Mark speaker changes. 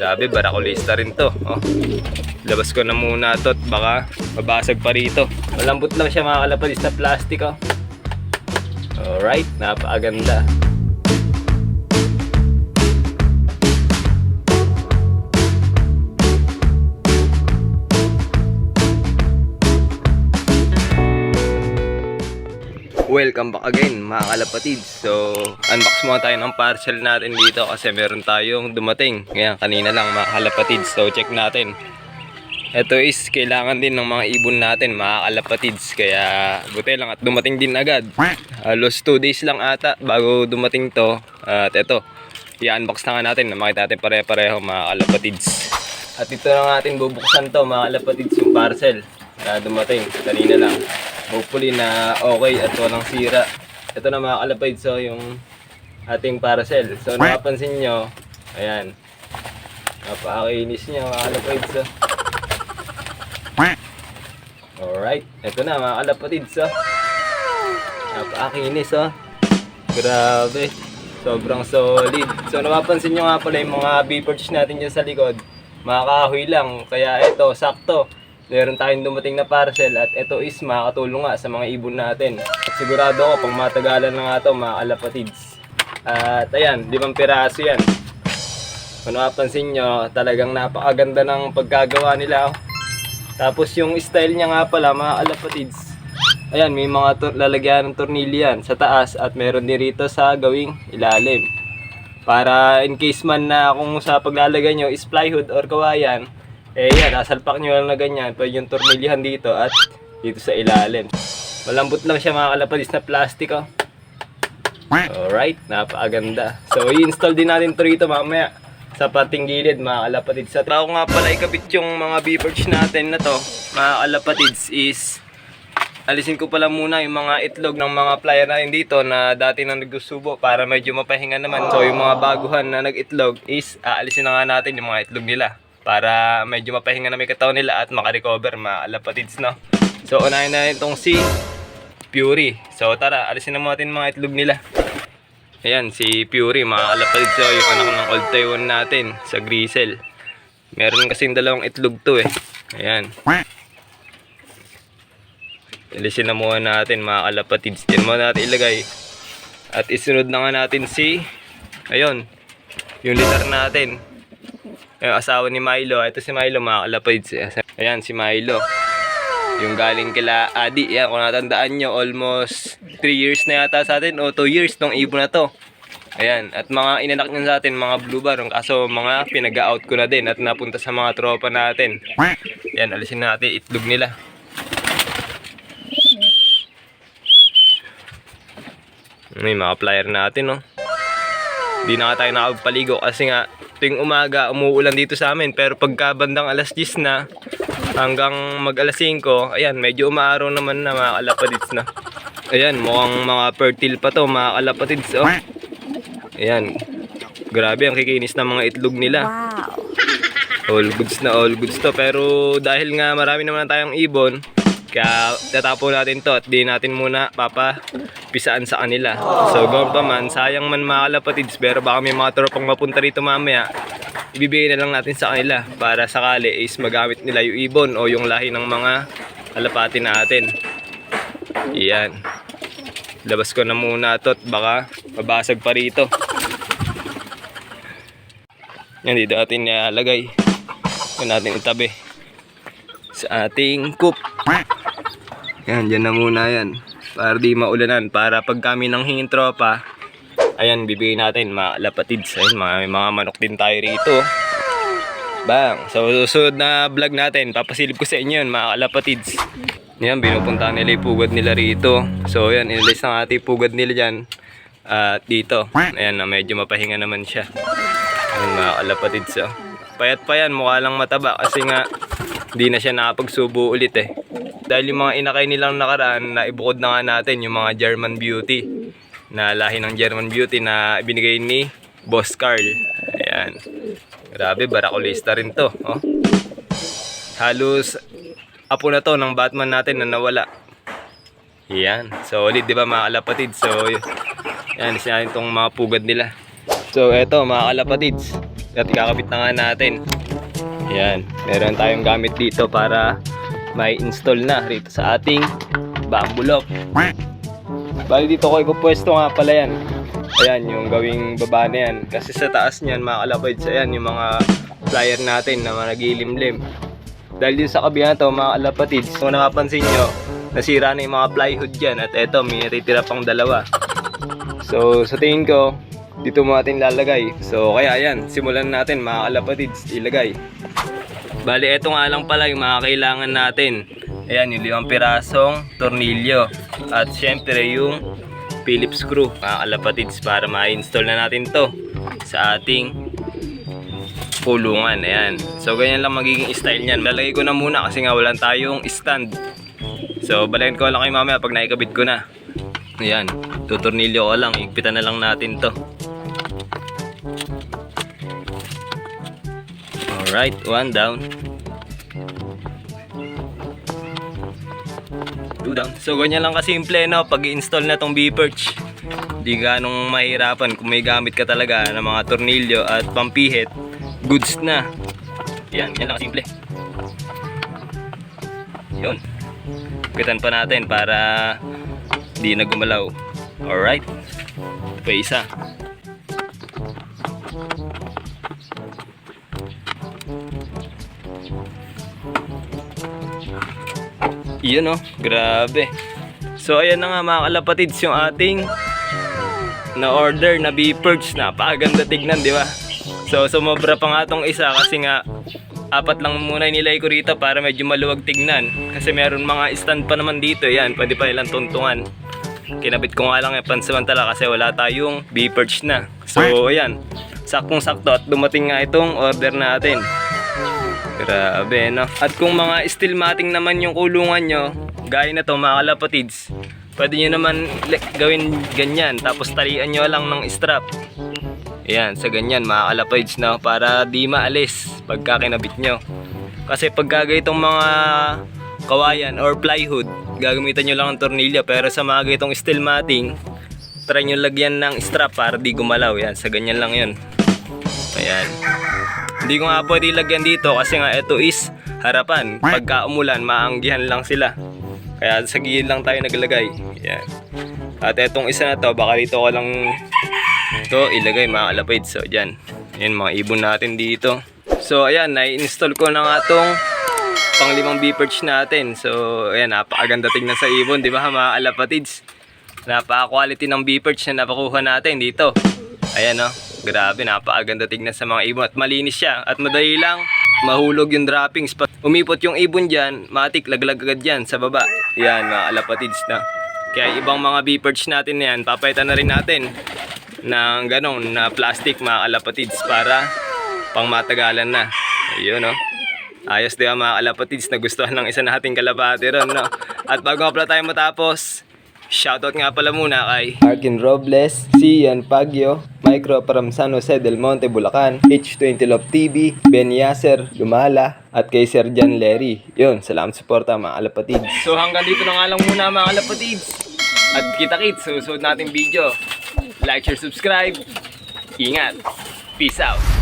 Speaker 1: Grabe, barakulista rin to. Oh. Labas ko na muna to at baka mabasag pa rito. Malambot lang siya mga kalapadis na plastic. Oh. Alright, napakaganda. Welcome back again mga kalapatids. So, unbox muna tayo ng parcel natin dito kasi meron tayong dumating. Ngayon, kanina lang mga kalapatids. So, check natin. Ito is kailangan din ng mga ibon natin mga kalapatids. Kaya, buti lang at dumating din agad. Halos 2 days lang ata bago dumating to. At ito, i-unbox na nga natin na makita natin pare-pareho mga kalapatids. At ito na natin bubuksan to mga kalapatids, yung parcel na dumating kanina lang. Hopefully na okay at walang sira. Ito na mga kalapatids, so yung ating parcel. So napapansin nyo, ayan, napakakinis niya mga kalapatids. So. Alright, ito na mga kalapatids. So. Napakakinis. So. Grabe, sobrang solid. So napapansin nyo nga pala yung mga bee-perch natin dyan sa likod. Mga kahoy lang, kaya ito, sakto. Meron tayong dumating na parcel at ito is makakatulong nga sa mga ibon natin. At sigurado ako pang matagalan na nga ito mga kalapatids. At ayan, 5 piraso yan. Kung napapansin nyo, talagang napakaganda ng pagkagawa nila. Tapos yung style niya nga pala mga kalapatids. Ayan, may mga lalagyan ng tornilyo yan sa taas at meron din rito sa gawing ilalim. Para in case man na kung sa paglalagay nyo is plywood or kawayan, eh yan, nasalpak nyo lang na ganyan. Pwede yung tornilyahan dito at dito sa ilalim. Malambot lang siya mga kalapatids na plastic. Oh. Alright, napakaganda. So i-install din natin ito rito mamaya sa pating gilid mga kalapatids. At bago nga pala ikabit yung mga bee-perch natin na to mga kalapatids is alisin ko pala muna yung mga itlog ng mga flyer natin dito na dati nang nagsusubo para medyo mapahinga naman. So yung mga baguhan na nag-itlog is aalisin na nga natin yung mga itlog nila para medyo mapahinga na may katawan nila at makarecover mga kalapatids, no? So unahin na itong si Fury. So tara, alisin na natin mga itlog nila. Ayan, si Fury mga kalapatids. So yung anak ng Old Taiwan natin sa Grisel. Meron kasing 2 itlog to eh. Ayan. Alisin na muna natin mga kalapatids. Yan muna natin ilagay. At isunod na nga natin si, ayun, yung litter natin. Yung asawa ni Milo. Ito si Milo mga kalapatids. Ayan si Milo. Yung galing kila Adi. Yan, kung natandaan nyo, almost 3 years na yata sa atin o 2 years tong ibon na to. Ayan. At mga inanak nyo sa atin, mga blue bar. Kaso mga pinag-out ko na din at napunta sa mga tropa natin. Ayan, alisin natin itlog nila. May mga flyer natin, no. Hindi na nga tayo nakapaligo kasi nga tuwing umaga umuulan dito sa amin. Pero pagka bandang alas 10 na hanggang mag alas 5, ayan, medyo umaaraw naman na mga kalapatids na. Ayan, mukhang mga fertile pa to mga kalapatids. Oh. Ayan, grabe ang kikinis ng mga itlog nila. All goods to. Pero dahil nga marami naman tayong ibon, kaya tatapon natin to at di natin muna papapisaan sa kanila. So gawin pa man, sayang man mga kalapatids, pero baka may mga tropang mapunta rito mamaya, ibibigay na lang natin sa kanila para sakali is magamit nila yung ibon o yung lahi ng mga kalapati natin. Iyan. Labas ko na muna to at baka mabasag pa rito. Yan, dito natin nilalagay. Yan natin itabi sa ating coop. Yan, dyan na muna yan. Para di maulanan. Para pag kami nang hingin tropa, ayan, bibigay natin mga kalapatids. Ayan, may mga manok din tayo rito. Bang! So, susunod na vlog natin, papasilip ko sa inyo yun mga kalapatids. Yan, binupuntahan nila yung pugad nila rito. So, yan, inalis na natin yung pugad nila dyan. At dito, ayan, medyo mapahinga naman siya. Ayan mga kalapatids. So, payat pa yan, mukha lang mataba kasi nga hindi na siya nakapagsubo ulit eh. Dahil yung mga inakay nilang nakaraan, na ibukod na nga natin yung mga German Beauty. Na lahi ng German Beauty na ibinigay ni Boss Carl. Ayan. Grabe, barakulista rin to. Oh. Halos apo na to ng Batman natin na nawala. Ayan. Solid, di ba mga kalapatids? So, yan, isa natin itong mga pugad nila. So, eto mga kalapatids. At ikakabit na nga natin. Ayan, meron tayong gamit dito para may install na rito sa ating bamboo lock. Bali dito ko ipupwesto nga pala yan. Ayan, yung gawing baba na yan. Kasi sa taas niyan, mga kalapids, ayan, yung mga flyer natin na nagilimlim. Dahil dito sa kabila to, mga kalapatids, kung napapansin nyo, nasira na yung mga plywood dyan. At eto, may natitira pang dalawa. So, sa tingin ko, dito mo natin lalagay. So, kaya ayan, simulan natin mga kalapatids, ilagay. Bali, eto nga lang pala yung mga kailangan natin. Ayan, yung 5 pirasong tornilyo. At syempre yung Phillips screw, mga kalapatids, para ma-install na natin to sa ating kulungan. Ayan. So, ganyan lang magiging style niyan. Lalagay ko na muna kasi nga wala tayong stand. So, balayan ko lang kayo mamaya pag naikabit ko na. Ayan. Tutornilyo ko lang. Igpitan na lang natin to. Alright. One down. Two down. So, ganyan lang kasimple, no? Pag i-install na tong B-perch. Di ganong mahirapan kung may gamit ka talaga ng mga tornilyo at pampihit. Goods na. Yan, yan lang simple. Yun. Pitan pa natin para di na gumalaw. Alright. Pa isa. Yun, oh. Grabe. So ayan na nga mga kalapatids, yung ating na order na B-perch. Napakaganda tignan, di ba? So, sumobra pa nga tong isa kasi nga 4 lang muna nilay ko rito para medyo maluwag tignan. Kasi meron mga stand pa naman dito. Yan, pwede pa ilang tuntungan. Kinabit ko nga lang yung pansamantala kasi wala tayong B-perch na. So, ayan. Saktong-sakto at dumating nga itong order natin. Grabe, no? At kung mga steel matting naman yung kulungan nyo, gaya na to mga kalapatids, pwede nyo naman gawin ganyan. Tapos talian nyo lang ng strap. Ayan, sa ganyan mga kalapatids na para di maalis pagka kinabit nyo. Kasi pagka itong mga kawayan or plywood, gagamitan nyo lang ng tornilyo. Pero sa mga itong steel matting, try nyo lagyan ng strap para di gumalaw. Yan, sa ganyan lang yun. Ayan. Hindi ko nga pwede lagyan dito kasi nga ito is harapan. Pagka umulan, maanggihan lang sila. Kaya sa gilid lang tayo naglagay. Ayan. At etong isa na to, baka dito ko lang ito ilagay mga kalapatids. So dyan, yan mga ibon natin dito. So ayan, na-install ko na nga itong pang 5 B-perch natin. So ayan, napakaganda tignan sa ibon, di ba mga kalapatids? Napaka-quality ng B-perch na napakuha natin dito. Ayan, no, grabe, napakaganda tignan sa mga ibon. At malinis siya, at madali lang mahulog yung droppings. Pag umipot yung ibon dyan, matik, laglag agad dyan sa baba. Yan mga kalapatids na. Kaya ibang mga B-perch natin na yan, papalitan na rin natin ng ganong na plastic mga kalapatids para pang matagalan na. Ayun, no. Ayos diba mga kalapatids, nagustuhan ng isa nating kalapati ron, no. At bago nga pala tayo matapos, shoutout nga pala muna kay Arkin Robles, Cian Pagyo, Micro from San Jose del Monte, Bulacan, H20 Love TV, Ben Yasser Lumala, at kay Sir Jan Lery. Yun, salamat suporta mga kalapatids. So hanggang dito na nga lang muna mga kalapatids. At kita-kits, susunod nating video. Like, share, subscribe. Ingat. Peace out.